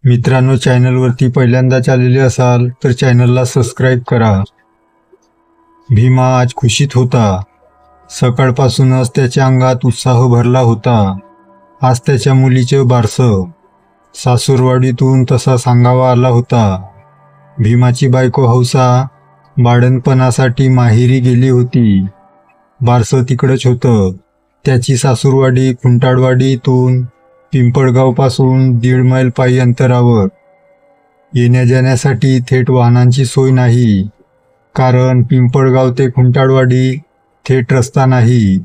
मित्रांनो, चॅनलवरती पहिल्यांदाच आलेले असाल तर चॅनलला सबस्क्राईब करा. भीमा आज खुशीत होता. सकाळपासूनच त्याच्या अंगात उत्साह भरला होता. आज त्याच्या मुलीचं बारसं सासूरवाडीतून तसा सांगावा आला होता. भीमाची बायको हौसा बाळंतपणासाठी माहेरी गेली होती. बारसं तिकडंच होतं. त्याची सासूरवाडी खुंटाळवाडीतून पिंपळगावपासून 1.5 मैल पायी अंतरावर. येण्या जाण्यासाठी थेट वाहनांची सोय नाही, कारण पिंपळगाव ते खुंटाळवाडी थेट रस्ता नाही.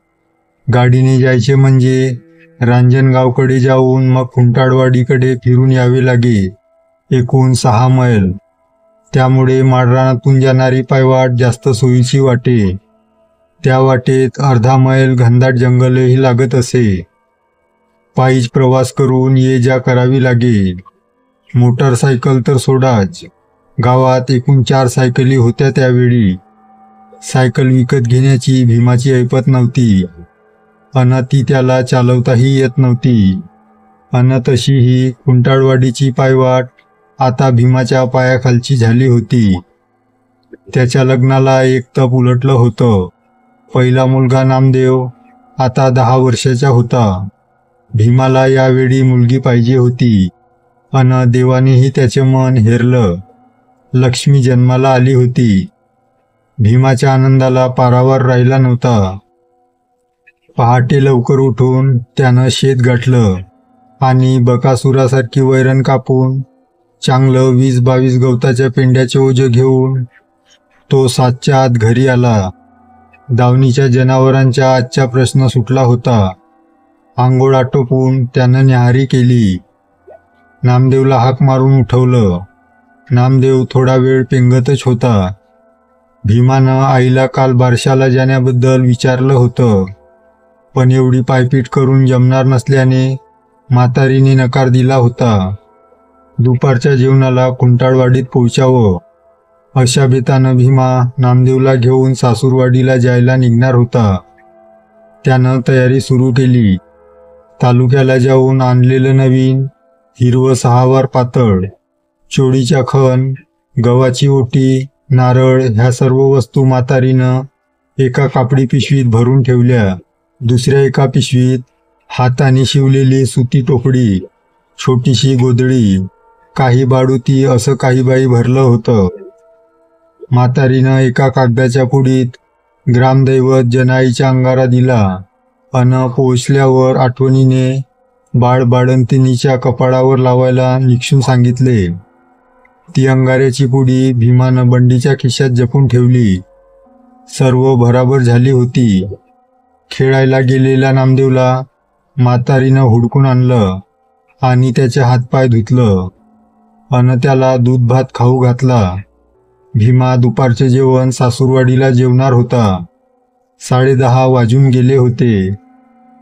गाडीने जायचे म्हणजे रांजणगावकडे जाऊन मग खुंटाळवाडीकडे फिरून यावे लागे. एकूण 6 मैल. त्यामुळे माळरानातून जाणारी पायवाट जास्त सोयीची वाटे. त्या वाटेत अर्धा मैल घनदाट जंगलही लागत असे. पायीच प्रवास करून ये जा करावी लागे. मोटारसायकल तर सोडाच. गावात एकूण 4 सायकली होत्या त्यावेळी. सायकल विकत घेण्याची भीमाची ऐपत नव्हती, अन ती त्याला चालवताही येत नव्हती. अन तशीही खुंटाळवाडीची पायवाट आता भीमाच्या पायाखालची झाली होती. त्याच्या लग्नाला एक तप उलटलं होतं. पहिला मुलगा नामदेव आता 10 वर्षाचा होता. भीमाला यावेळी मुलगी पाहिजे होती, अन देवानेही त्याचे मन हेरलं. लक्ष्मी जन्माला आली होती. भीमाच्या आनंदाला पारावर राहिला नव्हता. पहाटे लवकर उठून त्यानं शेत गाठलं आणि बकासुरासारखी वैरण कापून चांगलं 20-22 गवताच्या पेंड्याचे ओझं घेऊन तो 7च्या आत घरी आला. दावणीच्या जनावरांचा आजचा प्रश्न सुटला होता. आंघोळ आटोपून त्यानं न्याहारी केली. नामदेवला हाक मारून उठवलं. नामदेव थोडा वेळ पेंगतच होता. भीमानं आईला काल बारशाला जाण्याबद्दल विचारलं होतं, पण एवढी पायपीट करून जमणार नसल्याने म्हातारीने नकार दिला होता. दुपारच्या जेवणाला खुंटाळवाडीत पोहोचावं अशा बेतानं भीमा नामदेवला घेऊन सासूरवाडीला जायला निघणार होता. त्यानं तयारी सुरू केली. तालुक्याला जाऊन आणलेलं नवीन हिरवं 6वार पातळ, चोळीच्या खण, गव्हाची ओटी, नारळ ह्या सर्व वस्तू म्हातारीनं एका कापडी पिशवीत भरून ठेवल्या. दुसऱ्या एका पिशवीत हाताने शिवलेली सुती टोपडी, छोटीशी गोधडी, काही बाळुती असं काही बाई भरलं होतं. म्हातारीनं एका कागदाच्या पुडीत ग्रामदैवत जनाईचा अंगारा दिला अन पोहोचल्यावर आठवणीने बाळंतिणीच्या कपाळावर लावायला निक्षून सांगितले. ती अंगाऱ्याची पुडी भीमानं बंडीच्या खिशात जपून ठेवली. सर्व भराभर झाली होती. खेळायला गेलेल्या नामदेवला म्हातारीनं हुडकून आणलं आणि त्याचे हातपाय धुतलं अन त्याला दूध भात खाऊ घातला. भीमा दुपारचे जेवण सासूरवाडीला जेवणार होता. 10:30 वाजून गेले होते.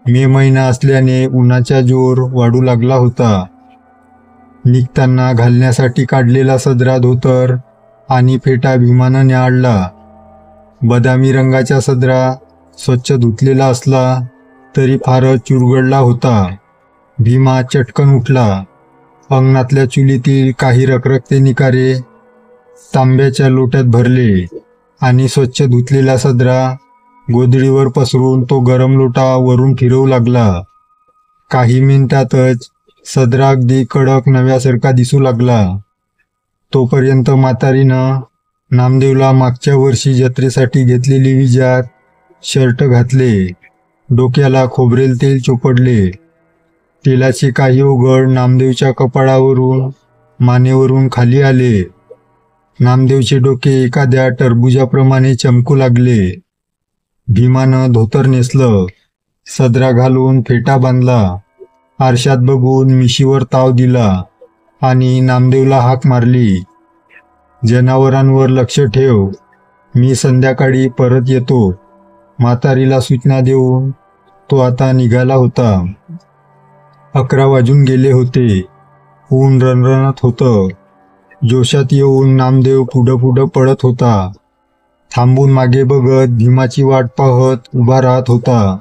मे महिना असल्याने उन्हाचा जोर वाढू लागला होता. निघताना घालण्यासाठी काढलेला सदरा, धोतर आणि फेटा भीमानं न्याहाळला. बदामी रंगाचा सदरा स्वच्छ धुतलेला असला तरी फारच चुरगळला होता. भीमा चटकन उठला. अंगणातल्या चुलीतील काही रखरखते निकारे तांब्याच्या लोट्यात भरले आणि स्वच्छ धुतलेला सदरा गोधडीवर पसरून तो गरम लोटा वरून फिरवू लागला. काही मिनिटातच सदरा अगदी कडक नव्यासारखा दिसू लागला. तोपर्यंत म्हातारीनं नामदेवला मागच्या वर्षी जत्रेसाठी घेतलेली विजार शर्ट घातले. डोक्याला खोबरेल तेल चोपडले. तेलाचे काही ओघळ नामदेवच्या कपाळावरून मानेवरून खाली आले. नामदेवचे डोके एखाद्या टरबुजाप्रमाणे चमकू लागले. भीमानं धोतर नेसलं, सदरा घालून फेटा बांधला. आरशात बघून मिशीवर ताव दिला आणि नामदेवला हाक मारली. जनावरांवर लक्ष ठेव, मी संध्याकाळी परत येतो. म्हातारीला सूचना देऊन तो आता निघाला होता. 11 वाजून गेले होते. ऊन रणरणत होतं. जोशात येऊन नामदेव पुढं पळत होता. थांबून मागे बघत भीमाची वाट पाहत उभा राहत होता.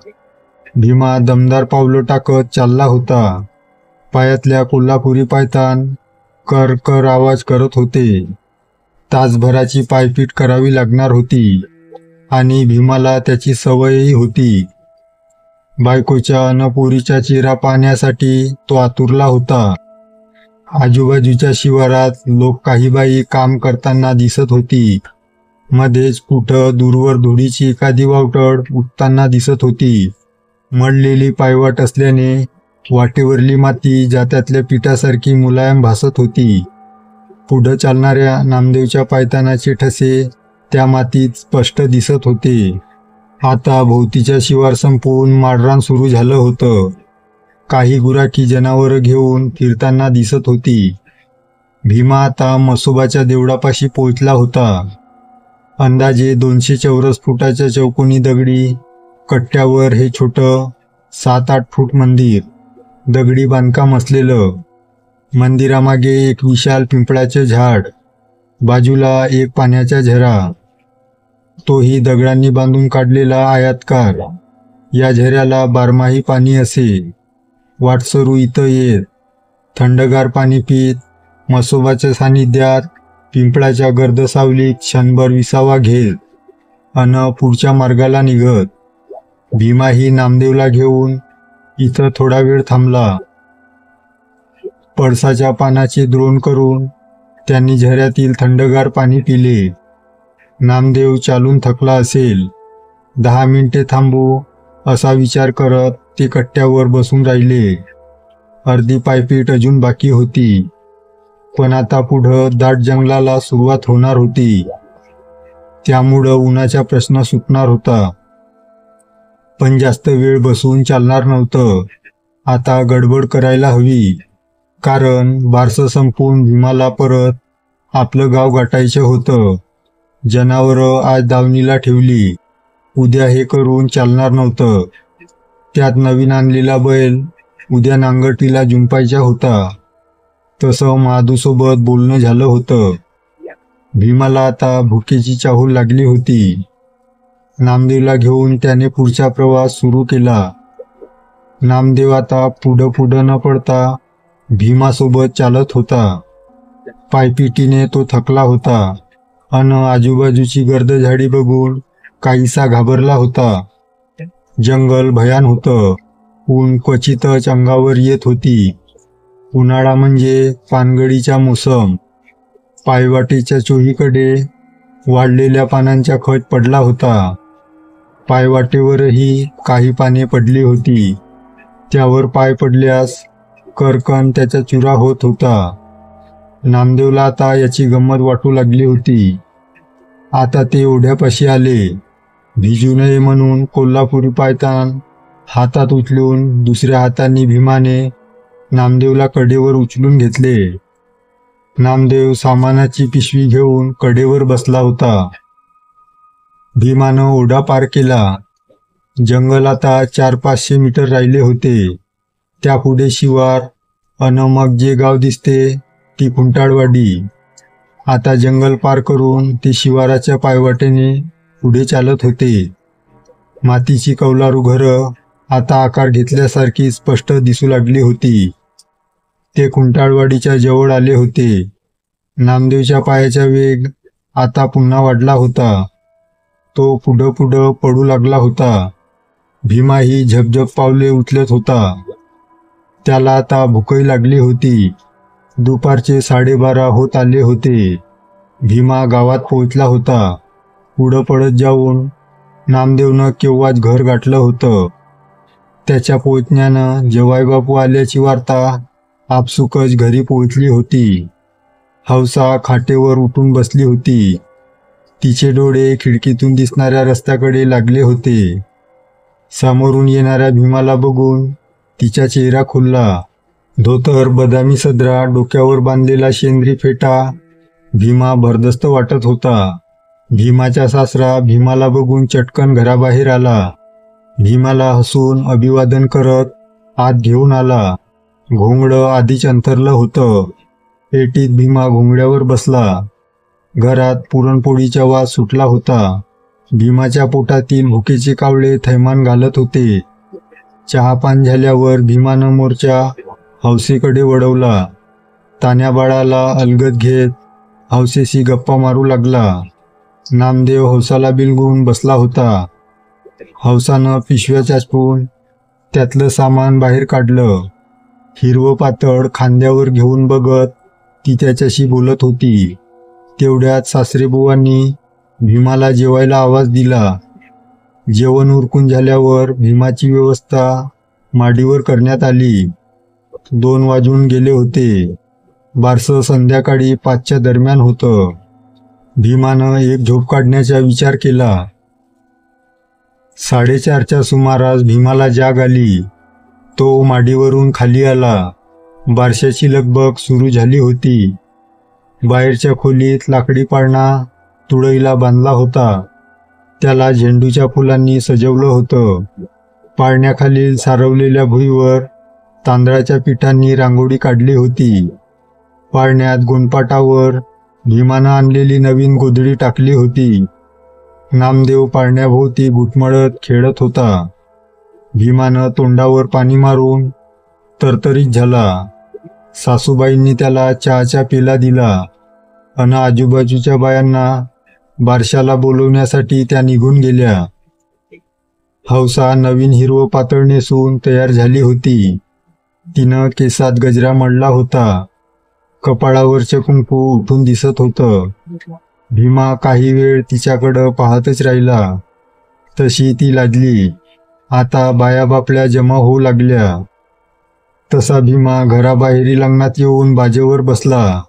भीमा दमदार पावलं टाकत चालला होता. पायातल्या कोल्हापुरी पायतान कर कर आवाज करत होते. तासभराची पायपीट करावी लागणार होती आणि भीमाला त्याची सवयही होती. बायकोच्या अन पोरीच्या चेहरा पाहण्यासाठी तो आतुरला होता. आजूबाजूच्या शिवारात लोक काही बाई काम करताना दिसत होती. मध्येच कुठं दूरवर धुळीची एखादी वावटळ उठताना दिसत होती. मळलेली पायवाट असल्याने वाटेवरली माती जात्यातल्या पिठासारखी मुलायम भासत होती. पुढं चालणाऱ्या नामदेवच्या पायतानाचे ठसे त्या मातीत स्पष्ट दिसत होते. आता भोवतीच्या शिवार संपून माळरान सुरू झालं होतं. काही गुराखी जनावरं घेऊन फिरताना दिसत होती. भीमा आता म्हसोबाच्या देवळापाशी पोहोचला होता. अंदाजे 200 चौरस फुटाच्या चौकोनी दगडी कट्ट्यावर हे छोटं 7-8 फूट मंदिर, दगडी बांधकाम असलेलं. मंदिरामागे एक विशाल पिंपळाचे झाड, बाजूला एक पाण्याचा झरा, तोही दगडांनी बांधून काढलेला आयताकार. या झऱ्याला बारमाही पाणी असे. वाटसरू इथं येत, थंडगार पाणी पीत, म्हसोबाच्या सानिध्यात पिंपळाच्या गर्द सावलीत क्षणभर विसावा घेत अन पुढच्या मार्गाला निघत. भीमाही नामदेवला घेऊन इथं थोडा वेळ थांबला. पळसाच्या पानाचे द्रोण करून त्यांनी झऱ्यातील थंडगार पाणी पिले. नामदेव चालून थकला असेल. 10 मिनिटे थांबू असा विचार करत ते कट्ट्यावर बसून राहिले. अर्धी पायपीट अजून बाकी होती, पण आता पुढं दाट जंगलाला सुरुवात होणार होती. त्यामुळं उन्हाचा प्रश्न सुटणार होता. पण जास्त वेळ बसून चालणार नव्हतं. आता गडबड करायला हवी, कारण बारसं संपून भीमाला परत आपलं गाव गाठायचं होतं. जनावरं आज दावणीला ठेवली, उद्या हे करून चालणार नव्हतं. त्यात नवीन आणलेला बैल उद्या नांगरटीला जुंपायचा होता. तसं महादूसोबत बोलणं झालं होतं. भीमाला आता भुकेची चाहूल लागली होती. नामदेवला घेऊन त्याने पुढचा प्रवास सुरू केला. नामदेव आता पुढं न पडता भीमासोबत चालत होता. पायपिटीने तो थकला होता अन आजूबाजूची गर्द झाडी बघून काहीसा घाबरला होता. जंगल भयान होतं. ऊन क्वचितच अंगावर येत होती. उन्हाळा म्हणजे पानगळीचा मोसम. पायवाटेच्या चोहीकडे वाढलेल्या पानांचा खच पडला होता. पायवाटेवरही काही पाने पडली होती. त्यावर पाय पडल्यास करकन त्याचा चुरा होत होता. नामदेवला आता याची गंमत वाटू लागली होती. आता ते ओढ्यापाशी आले. भिजू नये म्हणून कोल्हापुरी पायतान हातात उचलून दुसऱ्या हाताने भीमाने नामदेवला कडेवर उचलून घेतले. नामदेव सामानाची पिशवी घेऊन कडेवर बसला होता. भीमानं ओढा पार केला. जंगल आता 400-500 मीटर राहिले होते. त्यापुढे शिवार अन मग जे गाव दिसते ती खुंटाळवाडी. आता जंगल पार करून ते शिवाराच्या पायवाटेने पुढे चालत होते. मातीची कौलारू घरं आता आकार घेतल्यासारखी स्पष्ट दिसू लागली होती. ते खुंटाळवाडीच्या जवळ आले होते. नामदेवच्या पायाचा वेग आता पुन्हा वाढला होता. तो पुढं पडू लागला होता. भीमाही झपझप पावले उचलत होता. त्याला आता भूकही लागली होती. दुपारचे 12:30 होत आले होते. भीमा गावात पोहोचला होता. पुढं पडत जाऊन नामदेवनं केव्हाच घर गाठलं होतं. त्याच्या पोहोचण्यानं जवाईबापू आल्याची वार्ता आपसुकच घरी पोहोचली होती. हौसा खाटेवर उठून बसली होती. तिचे डोळे खिडकीतून दिसणाऱ्या रस्त्याकडे लागले होते. समोरून येणाऱ्या भीमाला बघून तिचा चेहरा खुलला. धोतर, बदामी सदरा, डोक्यावर बांधलेला शेंद्री फेटा भीमा भरदस्त वाटत होता. भीमाचा सासरा भीमाला बघून चटकन घराबाहेर आला. भीमाला हसून अभिवादन करत आत घेऊन आला. घोंगडं आधीच अंथरलं होतं. पेटीत भीमा घोंगड्यावर बसला. घरात पुरणपोळीचा वास सुटला होता. भीमाच्या पोटातील भुकेचे कावळे थैमान घालत होते. चहापान झाल्यावर भीमानं मोर्चा हौसेकडे वळवला. तान्या बाळाला अलगद घेत हौसेशी गप्पा मारू लागला. नामदेव हौसाला बिलगून बसला होता. हौसानं पिशव्या चाचपून त्यातलं सामान बाहेर काढलं. हिरवं पातळ खांद्यावर घेऊन बघत ती त्याच्याशी बोलत होती. तेवढ्यात सासरेबुवांनी भीमाला जेवायला आवाज दिला. जेवण उरकून झाल्यावर भीमाची व्यवस्था माडीवर करण्यात आली. 2 वाजून गेले होते. बारसं संध्याकाळी 5च्या दरम्यान होतं. भीमानं एक झोप काढण्याचा विचार केला. 4:30च्या सुमारास भीमाला जाग आली. तो माडीवरून खाली आला. बारशाची लगबग सुरू झाली होती. बाहेरच्या खोलीत लाकडी पाळणा तुळईला बांधला होता. त्याला झेंडूच्या फुलांनी सजवलं होतं. पाळण्याखालील सारवलेल्या भुईवर तांदळाच्या पिठांनी रांगोळी काढली होती. पाळण्यात गोंडपाटावर भीमानं आणलेली नवीन गोधडी टाकली होती. नामदेव पाळण्याभोवती घुटमळत खेळत होता. भीमानं तोंडावर पाणी मारून तरतरीत झाला. सासूबाईंनी त्याला चहाचा पेला दिला अन आजूबाजूच्या बायांना बारशाला बोलवण्यासाठी त्या निघून गेल्या. हौसा नवीन हिरवं पातळ नेसून तयार झाली होती. तिनं केसात गजरा मळला होता. कपाळावरचं कुंकू उठून दिसत होतं. भीमा काही वेळ तिच्याकडं पाहतच राहिला. तशी ती लाजली. आता बाया बापल्या जमा होऊ लागल्या. तसा भीमा घराबाहेरील अंगणात येऊन बाजेवर बसला.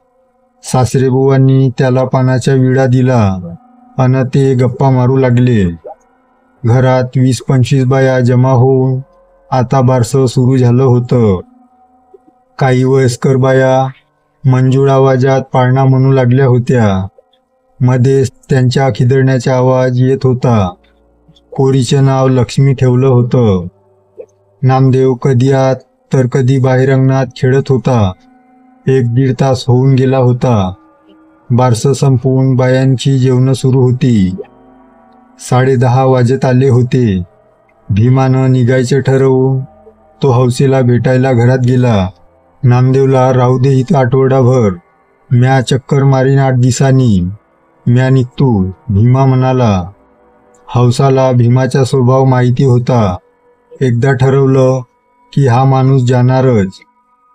सासरेबुवांनी त्याला पानाच्या विडा दिला अन ते गप्पा मारू लागले. घरात 20-25 बाया जमा होऊन आता बारसं सुरू झालं होतं. काही वयस्कर बाया मंजूळ आवाजात पाळणा म्हणू लागल्या होत्या. मध्येच त्यांच्या खिदळण्याचा आवाज येत होता. पोरीचं नाव लक्ष्मी ठेवलं होतं. नामदेव कधी आत तर कधी बाहेर अंगणात खेळत होता. 1-1.5 तास होऊन गेला होता. बारसं संपून बायांची जेवणं सुरू होती. 10:30 वाजत आले होते. भीमानं निघायचं ठरवून तो हौसेला भेटायला घरात गेला. नामदेवला राहू दे इथं आठवडाभर. म्या चक्कर मारीन 8 दिवसांनी. म्या निघतो, भीमा म्हणाला. हौसाला भीमाचा स्वभाव माहिती होता. एकदा ठरवलं की हा माणूस जाणारच,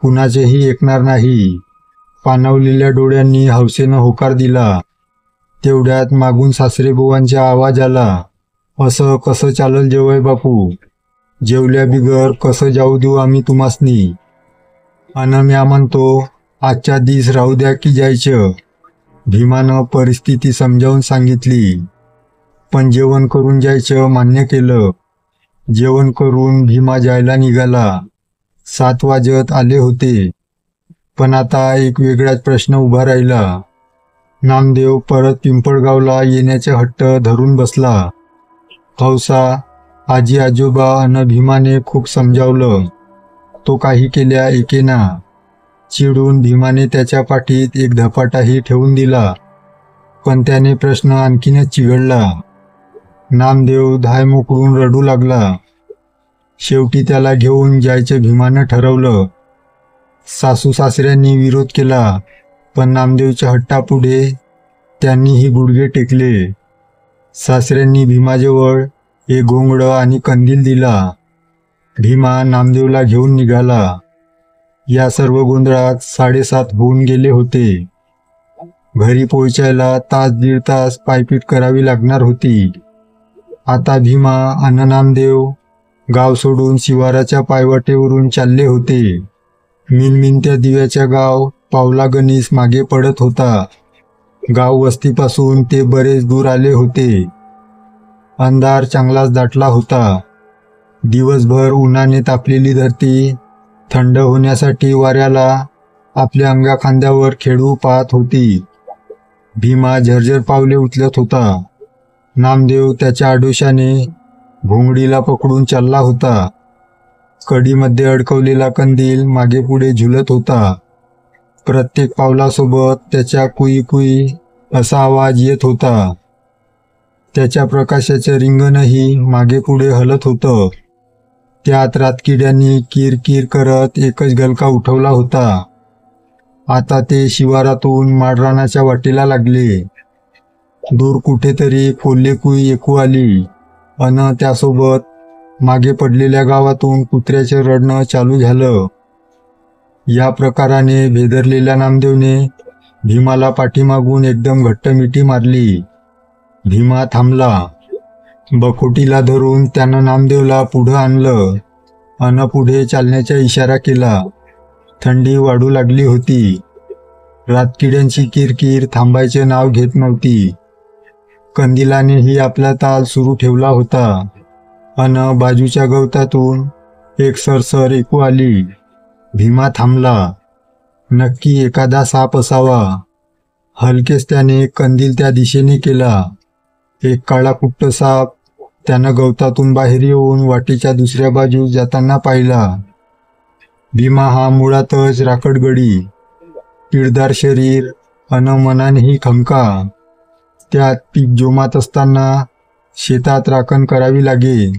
कुणाचेही ऐकणार नाही. पाणावलेल्या डोळ्यांनी हौसेनं होकार दिला. तेवढ्यात मागून सासरेबुवांचा आवाज आला. असं कसं चालल जेवय बापू? जेवल्या बिगर कसं जाऊ देऊ आम्ही तुम्हासनी? अन म्या म्हणतो आजच्या दिस राहू द्या की जायचं. भीमानं परिस्थिती समजावून सांगितली. पण जेवण करून जायचं मान्य केलं. जेवण करून भीमा जायला निघाला. 7 वाजत आले होते. पण आता एक वेगळाच प्रश्न उभा राहिला. नामदेव परत पिंपळगावला येण्याचा हट्ट धरून बसला. हौसा, आजी आजोबा अन भीमाने खूप समजावलं. तो काही केल्या एकेना. चिडून भीमाने त्याच्या पाठीत एक धपाटाही ठेवून दिला. पण त्याने प्रश्न आणखीनच चिघळला. नामदेव धाय मोकळून रडू लागला. शेवटी त्याला घेऊन जायचं भीमानं ठरवलं. सासू सासऱ्यांनी विरोध केला, पण नामदेवच्या हट्टापुढे त्यांनीही गुडघे टेकले. सासऱ्यांनी भीमाजवळ एक घोंगडं आणि कंदील दिला. भीमा नामदेवला घेऊन निघाला. या सर्व गोंधळात 7:30 होऊन गेले होते. घरी पोहोचायला 1-1.5 तास पायपीट करावी लागणार होती. आता भीमा अन नामदेव गाव सोडून शिवाराच्या पायवाटेवरून चालले होते. मिनमिनत्या दिव्याच्या गाव पावलागणीस मागे पडत होता. गाव वस्तीपासून ते बरेच दूर आले होते. अंधार चांगलाच दाटला होता. दिवसभर उन्हाने तापलेली धरती थंड होण्यासाठी वाऱ्याला आपल्या अंगाखांद्यावर खेळू पाहत होती. भीमा झरझर पावले उचलत होता. नामदेव त्याच्या आडोशाने घोंगडीला पकडून चालला होता. कडीमध्ये अडकवलेला कंदील मागे पुढे झुलत होता. प्रत्येक पावलासोबत त्याच्या कुई कुई असा आवाज येत होता. त्याच्या प्रकाशाचं रिंगणही मागे पुढे हलत होतं. त्यात रातकिड्यांनी किरकिर करत एकच गलका उठवला होता. आता ते शिवारातून माळरानाच्या वाटेला लागले. दूर कुठेतरी कोल्हेकुई ऐकू आली अन त्यासोबत मागे पडलेल्या गावातून कुत्र्याचे रडणं चालू झालं. या प्रकाराने भेदरलेल्या नामदेवने भीमाला पाठीमागून एकदम घट्ट मिठी मारली. भीमा थांबला. बकोटीला धरून त्यानं नामदेवला पुढं आणलं अन पुढे चालण्याचा इशारा केला. थंडी वाढू लागली होती. रातकिड्यांची किरकिर थांबायचे नाव घेत नव्हती. कंदिलानेही आपला ताल सुरू ठेवला होता अन बाजूच्या गवतातून एक सरसर ऐकू आली. भीमा थांबला. नक्की एखादा साप असावा. हलकेच त्याने कंदील त्या दिशेने केला. एक काळा कुट्ट साप त्यानं गवतातून बाहेर येऊन वाटेच्या दुसऱ्या बाजूस जाताना पाहिला. भीमा हा मुळातच राखडगडी, पिळदार शरीर अन मनानेही खमका. त्यात पीक जोमात असताना शेतात राखण करावी लागे.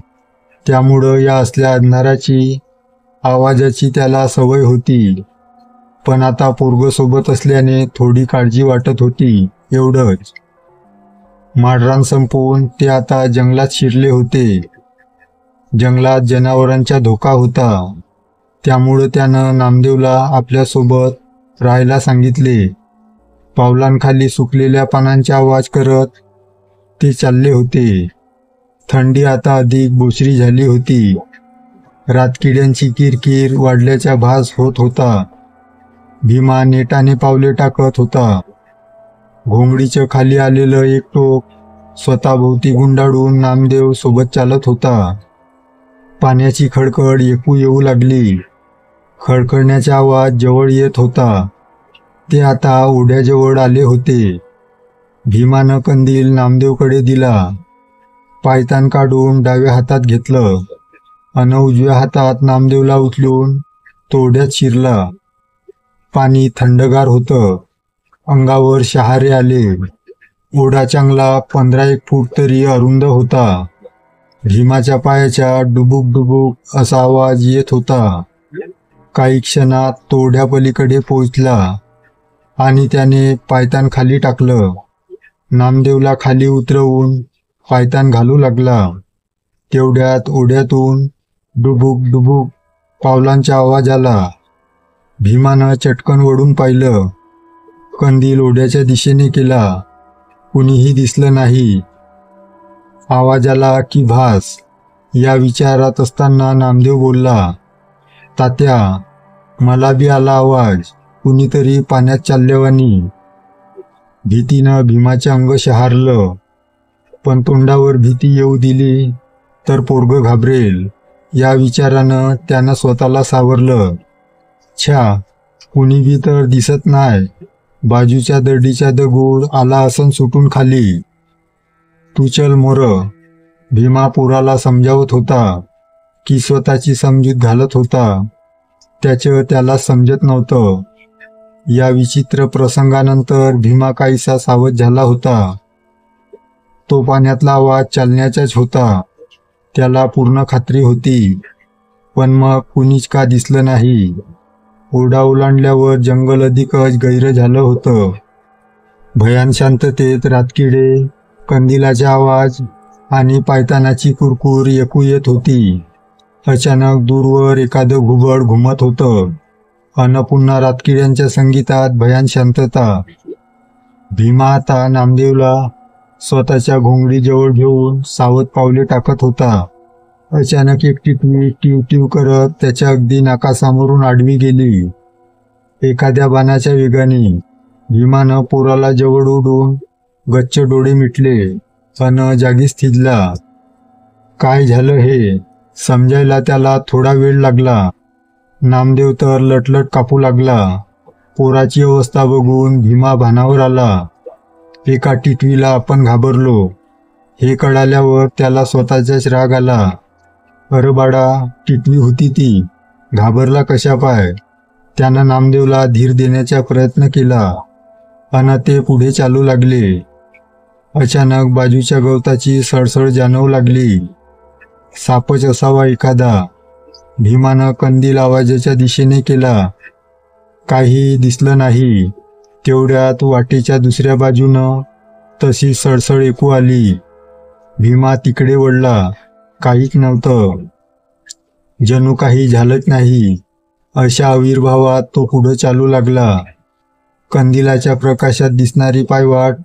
त्यामुळं या असल्या अंधाराची आवाजाची त्याला सवय होती. पण आता पोरगं सोबत असल्याने थोडी काळजी वाटत होती, एवढंच. माळरान संपवून ते आता जंगलात शिरले होते. जंगलात जनावरांचा धोका होता. त्यामुळं त्यानं नामदेवला आपल्यासोबत राहायला सांगितले. पावलांखाली सुकलेल्या पानांचा आवाज करत ते चालले होते. थंडी आता अधिक बोचरी झाली होती. रातकिड्यांची किरकिर वाढल्याचा भास होत होता. भीमा नेटाने पावले टाकत होता. घोंगडीचं खाली आलेलं एक टोक स्वतःभोवती गुंडाळून नामदेव सोबत चालत होता. पाण्याची खडखड ऐकू येऊ लागली. खडखडण्याचा आवाज जवळ येत होता. ते आता ओढ्याजवळ आले होते. भीमानं कंदील नामदेवकडे दिला. पायतान काढून डाव्या हातात घेतलं अन उजव्या हातात नामदेवला उचलून तो ओढ्यात शिरला. पाणी थंडगार होतं. अंगावर शहारे आले. ओढा चांगला 15-1 फूट तरी अरुंद होता. भीमाच्या पायाच्या डुबुक डुबुक असा आवाज येत होता. काही क्षणात तो ओढ्यापलीकडे पोहोचला आणि त्याने पायतान खाली टाकलं. नामदेवला खाली उतरवून पायतान घालू लागला. तेवढ्यात ओढ्यातून डुबुक डुबुक पावलांचा आवाज आला. भीमानं चटकन वळून पाहिलं. कंदील ओढ्याच्या दिशेने केला. कुणीही दिसलं नाही. आवाज आला की भास, या विचारात असताना नामदेव बोलला, तात्या, मला बी आला आवाज, कुणीतरी पाण्यात चालल्यावानी. भीतीनं भीमाचं अंग शहारलं. पण तोंडावर भीती येऊ दिली तर पोरगं घाबरेल, या विचारानं त्यानं स्वतःला सावरलं. छा, कुणी बी तर दिसत नाही. बाजूच्या दरडीचा दगड आला असन सुटून खाली. तू चल मोर. भीमा पोराला समजावत होता की स्वतःची समजूत घालत होता. त्याचं त्याला समजत नव्हतं. या विचित्र प्रसंगानंतर भीमा काहीसा सावध झाला होता. तो पाण्यातला आवाज चालण्याचाच होता, त्याला पूर्ण खात्री होती. पण मग कुणीच का दिसलं नाही. ओढा ओलांडल्यावर जंगल अधिकच गैर झालं होतं. भयान शांततेत रातकिडे, कंदिलाचा आवाज आणि पायतानाची कुरकुर ऐकू येत होती. अचानक दूरवर एखादं घुबड घुमत होतं. अन पुन्हा रातकिड्यांच्या संगीतात भयान शांतता. भीमा आता नामदेवला स्वतःच्या घोंगडीजवळ घेऊन सावध पावले टाकत होता. अचानक एक टिटवी टिव टिव करत त्याच्या अगदी नाकासमोरून आडवी गेली. एखाद्या बाणाच्या वेगाने. भीमानं पोराला जवळ ओढून गच्च डोळे मिटले अन जागीच थिजला. काय झालं हे समजायला त्याला थोडा वेळ लागला. नामदेव तर लटलट कापू लागला. पोराची अवस्था बघून भीमा भानावर आला. एका टिटवीला आपण घाबरलो हे कळाल्यावर त्याला स्वतःचाच राग आला. अरे बाळा, टिटवी होती ती, घाबरला कशा पाय. त्यानं नामदेवला धीर देण्याचा प्रयत्न केला अन ते पुढे चालू लागले. अचानक बाजूच्या गवताची सळसळ जाणवू लागली. सापच असावा एखादा. भीमानं कंदील आवाजाच्या दिशेने केला. काही दिसलं नाही. तेवढ्यात वाटेच्या दुसऱ्या बाजूनं तशी सळसळ ऐकू आली. भीमा तिकडे वळला. काहीच नव्हतं. जणू काही झालंच नाही अशा आविर्भावात तो पुढं चालू लागला. कंदिलाच्या प्रकाशात दिसणारी पायवाट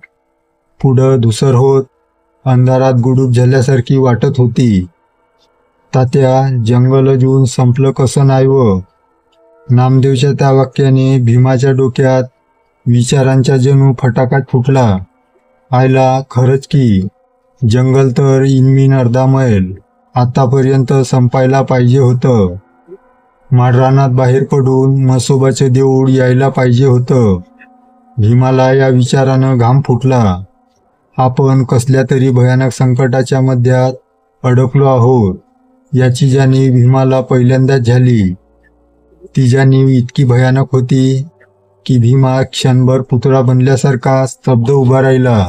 पुढं धुसर होत अंधारात गुडूप झाल्यासारखी वाटत होती. तात्या, जंगल अजून संपलं कसं नाही व? नामदेवच्या त्या वाक्याने भीमाच्या डोक्यात विचारांचा जणू फटाकाच फुटला. आयला, खरंच की जंगल तर इनमीन अर्धा मैल आतापर्यंत संपायला पाहिजे होतं. माळरानात बाहेर पडून म्हसोबाचं देऊळ यायला पाहिजे होतं. भीमाला या विचारानं घाम फुटला. आपण कसल्या तरी भयानक संकटाच्या मध्यात अडकलो आहोत याची जाणीव भीमाला पहिल्यांदाच झाली. ती जाणीव इतकी भयानक होती की भीमा क्षणभर पुतळा बनल्यासारखा स्तब्ध उभा राहिला.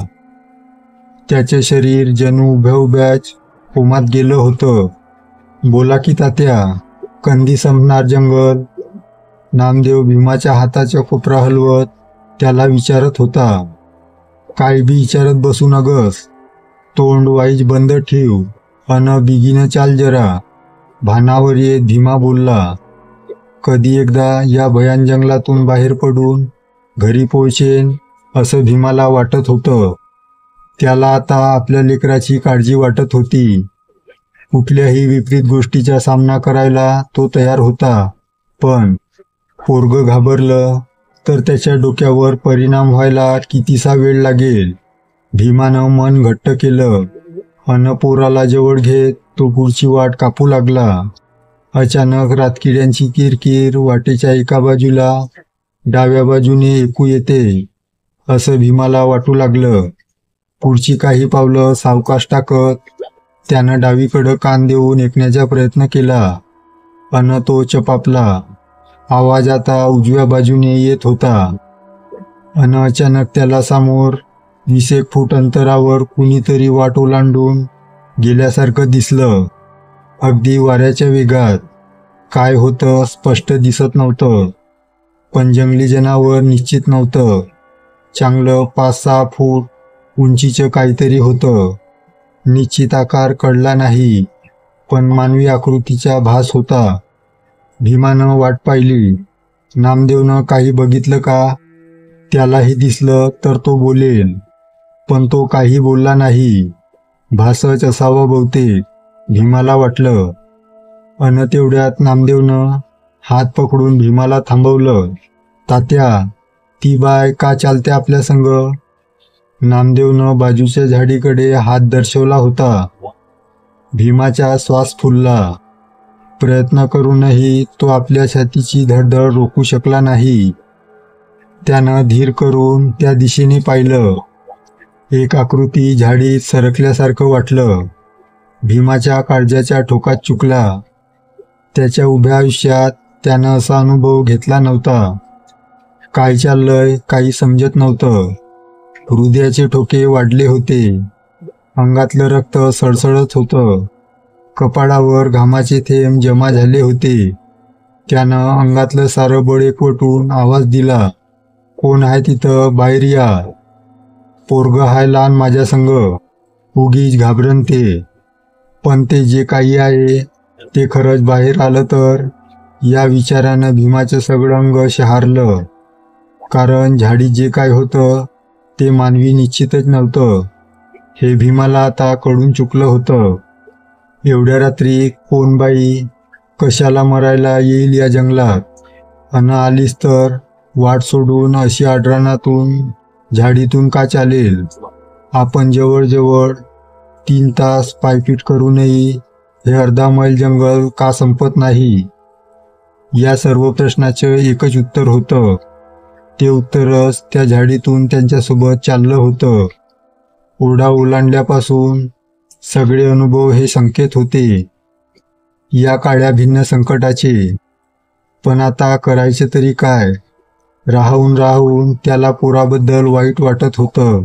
त्याचे शरीर जणू उभ्या उभ्याच कोमात गेलं होतं. बोला की तात्या, कधी संपणार जंगल? नामदेव भीमाच्या हाताचा कोपरा हलवत त्याला विचारत होता. काय बी विचारत बसू नगस. तोंड वाईज बंद ठेव अन बिगीनं चाल जरा. भानावर ये, भीमा बोलला. कधी एकदा या भयान जंगलातून बाहेर पडून घरी पोहोचेन असं भीमाला वाटत होतं. त्याला आता आपल्या लेकराची काळजी वाटत होती. कुठल्याही विपरीत गोष्टीचा सामना करायला तो तयार होता. पण पोरगं घाबरलं तर त्याच्या डोक्यावर परिणाम व्हायला कितीसा वेळ लागेल. भीमानं मन घट्ट केलं अन पोराला जवळ घेत तो पुढची वाट कापू लागला. अचानक रातकिड्यांची किरकिर वाटेच्या एका बाजूला डाव्या बाजूने ऐकू येते असं भीमाला वाटू लागलं. पुढची काही पावलं सावकाश टाकत त्यानं डावीकडं कान देऊन ऐकण्याचा प्रयत्न केला. अन तो चपापला. आवाज आता उजव्या बाजूने येत होता. अन अचानक त्याला समोर 20 फूट अंतरावर कुणीतरी वाट ओलांडून गेल्यासारखं दिसलं. अगदी वाऱ्याच्या वेगात. काय होतं स्पष्ट दिसत नव्हतं, पण जंगली जनावर निश्चित नव्हतं. चांगलं 5-6 फूट उंचीचं काहीतरी होतं. निश्चित आकार कळला नाही, पण मानवी आकृतीचा भास होता. भीमानं वाट पाहिली. नामदेवनं काही बघितलं का? त्यालाही दिसलं तर तो बोलेल, पण तो काही बोलला नाही. भासच असावं बहुतेक, भीमाला वाटलं. अन तेवढ्यात नामदेवनं हात पकडून भीमाला थांबवलं. तात्या, ती बाय का चालते आपल्या संग? नामदेवनं बाजूच्या झाडीकडे हात दर्शवला होता. भीमाचा श्वास फुलला. प्रयत्न करूनही तो आपल्या छातीची धडधड रोखू शकला नाही. त्यानं धीर करून त्या दिशेने पाहिलं. एक आकृती झाडीत सरकल्यासारखं वाटलं. भीमाच्या काळजाच्या ठोकात चुकला. त्याच्या उभ्या आयुष्यात त्यानं असा अनुभव घेतला नव्हता. काय चाललंय काही समजत नव्हतं. हृदयाचे ठोके वाढले होते. अंगातलं रक्त सळसळत होतं. कपाळावर घामाचे थेंब जमा झाले होते. त्यानं अंगातलं सारं बळ एकवटून आवाज दिला. कोण आहे तिथं? बाहेर या. पोरगं हाय लहान माझ्या संग. उगीच घाबरन ते. पण ते जे काही आहे ते खरंच बाहेर आलं तर? या विचारानं भीमाचं सगळं अंग शहारलं. कारण झाडीत जे काय होतं ते मानवी निश्चितच नव्हतं. हे भीमाला आता कळून चुकलं होतं. एवढ्या रात्री कोण बाई कशाला मरायला येईल या जंगलात? अन आलीस तर वाट सोडून अशी आडरानातून झाडीतून का चालेल? आपण जवळजवळ 3 तास पायपीट करूनही हे अर्धा मैल जंगल का संपत नाही? या सर्व प्रश्नाचं एकच उत्तर होतं. ते उत्तरच त्या झाडीतून त्यांच्यासोबत चाललं होतं. ओढा ओलांडल्यापासून सगळे अनुभव हे संकेत होते या काळ्या भिन्न संकटाचे. पण आता करायचे तरी काय? राहून राहून त्याला पोराबद्दल वाईट वाटत होतं.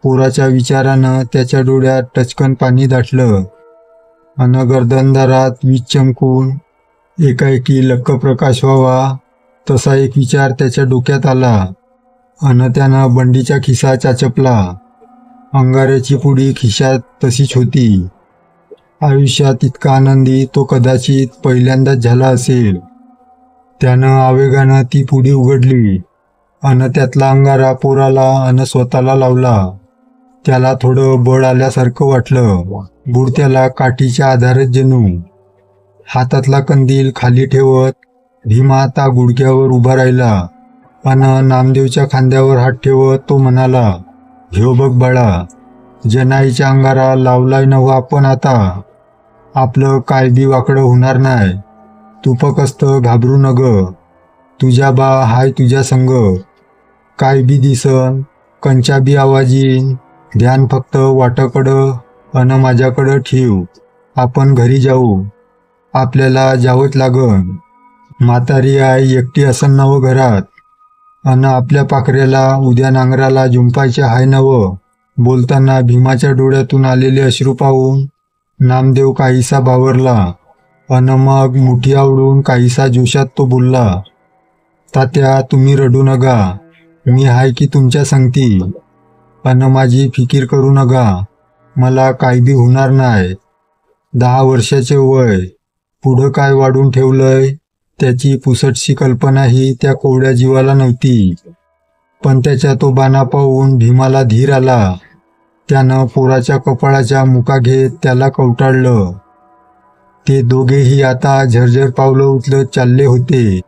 पोराच्या विचारानं त्याच्या डोळ्यात टचकन पाणी दाटलं. अन गर्दनदारात वीज चमकून एकाएकी लख्ख प्रकाश व्हावा तसा एक विचार त्याच्या डोक्यात आला अन त्यानं बंडीचा खिसा चाचपला. अंगाऱ्याची पुडी खिशात तशीच होती. आयुष्यात इतका आनंदी तो कदाचित पहिल्यांदाच झाला असेल. त्यानं आवेगानं ती पुडी उघडली अन त्यातला अंगारा पोराला अन स्वतःला लावला. त्याला थोडं बळ आल्यासारखं वाटलं. बुडत्याला काठीच्या आधारच जणू. हातातला कंदील खाली ठेवत भीमा आता गुडघ्यावर उभा राहिला अन नामदेवच्या खांद्यावर हात ठेवत तो म्हणाला, "ह्यो बघ बाळा, जनाईच्या अंगारा लावलाय नव्ह आपण आता. आपलं काय बी वाकडं होणार नाही. तू फक्त घाबरू नग. तुझ्या बा हाय तुझ्या संग. काय बी दिसन, कंचा बी आवाज येईन. ध्यान फक्त वाटाकडं अन माझ्याकडं ठेव. आपण घरी जाऊ. आपल्याला जावंच लागन. म्हातारी आई एकटी असन नवं घरात. अन आपल्या पाखऱ्याला उद्या नांगराला जुंपायचे हाय नवं." बोलताना भीमाच्या डोळ्यातून आलेले अश्रू पाहून नामदेव काहीसा बावरला अन मग मुठी आवळून काहीसा जोशात तो बोलला, "तात्या, तुम्ही रडू नका. मी हाय की तुमच्या संगती. अन माझी फिकीर करू नका. मला काय बी होणार नाही. 10 वर्षाचे वय. पुढं काय वाढून ठेवलंय त्याची पुसटशी कल्पनाही त्या कोवड्या जीवाला नव्हती. पण त्याच्या तो बाणा पाहून भीमाला धीर आला. त्यानं पोराच्या कपाळाच्या मुका घेत त्याला कवटाळलं. ते दोघेही आता झरझर पावलं उचलत चालले होते.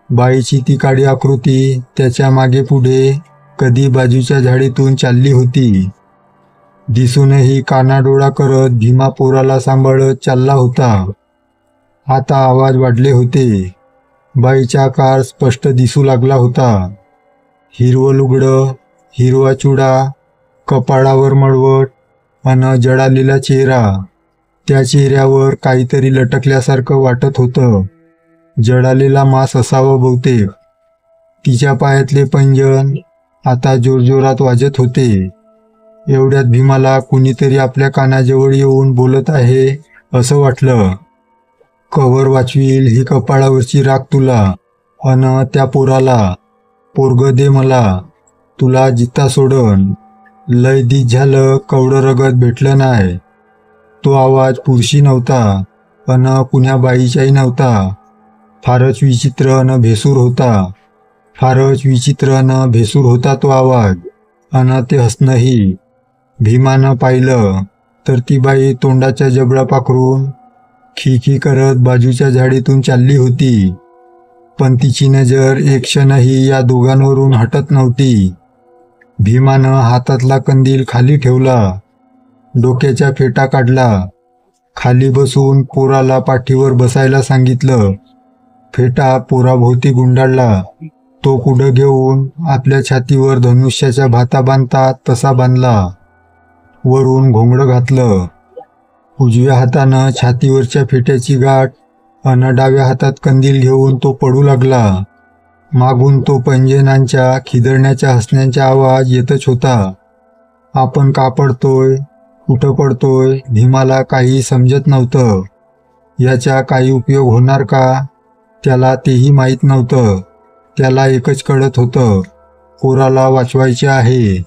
बाईची ती काळी आकृती त्याच्या मागे पुढे कधी बाजूच्या झाडीतून चालली होती. दिसूनही कानाडोळा करत भीमा पोराला सांभाळत चालला होता. आता आवाज वाढले होते. बाईचा आकार स्पष्ट दिसू लागला होता. हिरवं लुगडं, हिरवा चुडा, कपाळावर मळवट अन जळालेला चेहरा. त्या चेहऱ्यावर काहीतरी लटकल्यासारखं वाटत होतं. जळालेला मांस असावं बहुतेक. तिच्या पायातले पैंजण आता जोरजोरात वाजत होते. एवढ्यात भीमाला कुणीतरी आपल्या कानाजवळ येऊन बोलत आहे असं वाटलं. "कवर वाचवील ही कपाळावरची राख तुला अन त्या पोराला. पोरग दे मला. तुला जिता सोडन. लय दिस झालं कवडं रगत भेटलं नाही." तो आवाज पुरुषी नव्हता अन कुण्या बाईचाही नव्हता. फारच विचित्र अन भेसूर होता. फारच विचित्र अन भेसूर होता तो आवाज अन ते हसणंही. भीमानं पाहिलं तर ती बाई तोंडाच्या जबडा पाखरून खी खी करत बाजूच्या झाडीतून चालली होती. पण तिची नजर एक क्षणही या दोघांवरून हटत नव्हती. भीमानं हातातला कंदील खाली ठेवला. डोक्याच्या फेटा काढला. खाली बसून पोराला पाठीवर बसायला सांगितलं. फेटा पोराभोवती गुंडाळला. तो पुढं घेऊन आपल्या छातीवर धनुष्याच्या भाता बांधतात तसा बांधला. वरून घोंगडं घातलं. उजव्या हातानं छातीवरच्या फेट्याची गाठ अन डाव्या हातात कंदील घेऊन तो पडू लागला. मागून तो पैंजणांच्या खिदळण्याच्या हसण्याचा आवाज येतच होता. आपण का पडतोय, कुठं पडतोय भीमाला काही समजत नव्हतं. याचा काही उपयोग होणार का त्याला तेही माहीत नव्हतं. त्याला एकच कळत होतं, पोराला वाचवायचे आहे.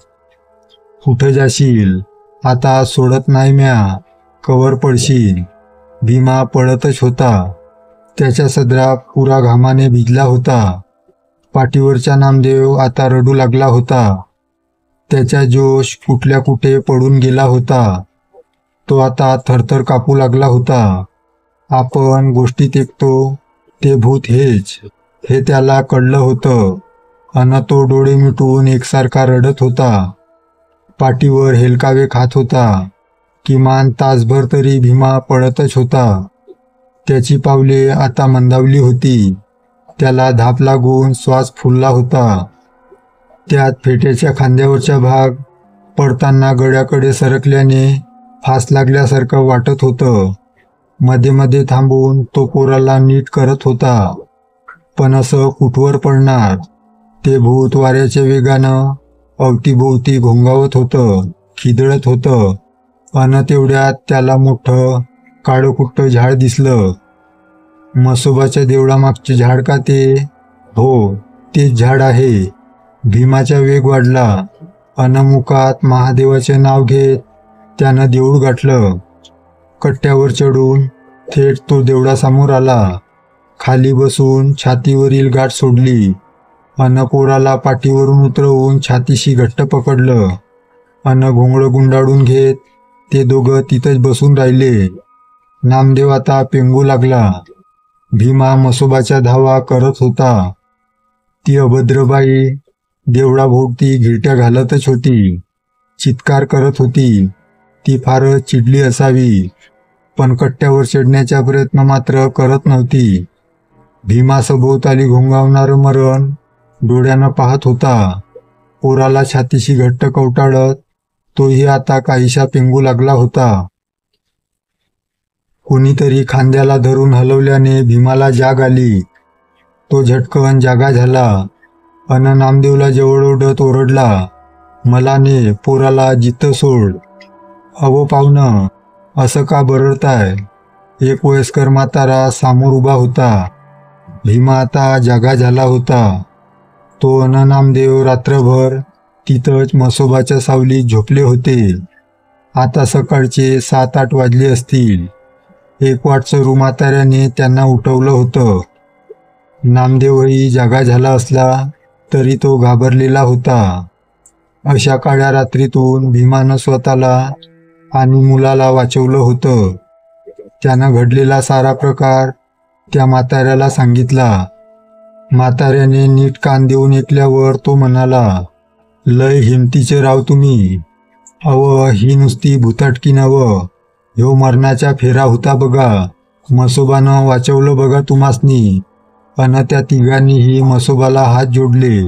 "कुठं जाशील? आता सोडत नाही म्या. कवर पडशील." भीमा पळतच होता. त्याच्या सदरा पुरा घामाने भिजला होता. पाठीवरचा नामदेव आता रडू लागला होता. त्याचा जोश कुठल्या कुठे पडून गेला होता. तो आता थरथर कापू लागला होता. आपण गोष्टीत ऐकतो ते भूत हेच, हे त्याला कळलं होतं अन तो डोळे मिटून एकसारखा रडत होता. पाठीवर हेलकावे खात होता. किमान तासभर तरी भीमा पळतच होता. त्याची पावले आता मंदावली होती. त्याला धाप लागून श्वास फुलला होता. त्यात फेट्याच्या खांद्यावरचा भाग पडताना गळ्याकडे सरकल्याने फास लागल्यासारखं वाटत होतं. मध्ये मध्ये थांबून तो पोराला नीट करत होता. पण असं कुठवर पडणार? ते भूत वाऱ्याच्या वेगानं अवतीभोवती घोंगावत होतं, खिदळत होतं. अन तेवढ्यात त्याला मोठं काळं कुट्ट झाड दिसलं. म्हसोबाच्या देवळामागचे झाड का ते? हो, तेच झाड आहे. भीमाचा वेग वाढला. अनमुखात महादेवाचे नाव घेत त्यानं देऊळ गाठलं. कट्ट्यावर चढून थेट तो देवळासमोर आला. खाली बसून छातीवरील गाठ सोडली. पोराला पाठीवरून उतरवून छातीशी घट्ट पकडलं. घोंगडं गुंडाळून घेत ते दोघं तिथंच बसून राहिले. नामदेव आता पेंगू लागला. भीमा म्हसोबाच्या धावा करत होता. ती अभद्रबाई देवळाभोवती घिरट्या घालतच होती. चित्कार करत होती. ती फारच चिडली असावी, पण कट्ट्यावर चढण्याचा प्रयत्न मात्र करत नव्हती. भीमा सभोवताली घोंगावणारं मरण डोळ्यानं पाहत होता. पोराला छातीशी घट्ट कवटाळत तोही आता काहीसा पेंगू लागला होता. कोणीतरी खांद्याला धरून हलवल्याने भीमाला जाग आली. तो झटकन जागा झाला. नामदेवला जवळ ओढत ओरडला, मला ने, पोराला जिथं सोड. अहो पाहुणं, असं का बरळताय? एक वयस्कर म्हातारा समोर उभा होता. भीमा आता जागा झाला होता. तो नामदेव रात्रभर तिथंच म्हसोबाच्या सावलीत झोपले होते. आता सकाळचे 7-8 वाजले असतील. एक वाटसरू म्हाताऱ्याने त्यांना उठवलं होतं. नामदेवही जागा झाला असला तरी तो घाबरलेला होता. अशा काळ्या रात्रीतून भीमानं स्वतःला आणि मुलाला वाचवलं होतं. त्यानं घडलेला सारा प्रकार त्या म्हाताऱ्याला सांगितला. म्हाताऱ्याने नीट कान देऊन ऐकल्यावर तो म्हणाला, लय हिमतीचे राव तुम्ही. ही नुसती भुताटकी नवं, ह्यो मरणाचा फेरा होता बघा. म्हसोबानं वाचवलं बघा तुम्हासनी. त्या तिघांनीही म्हसोबाला हात जोडले.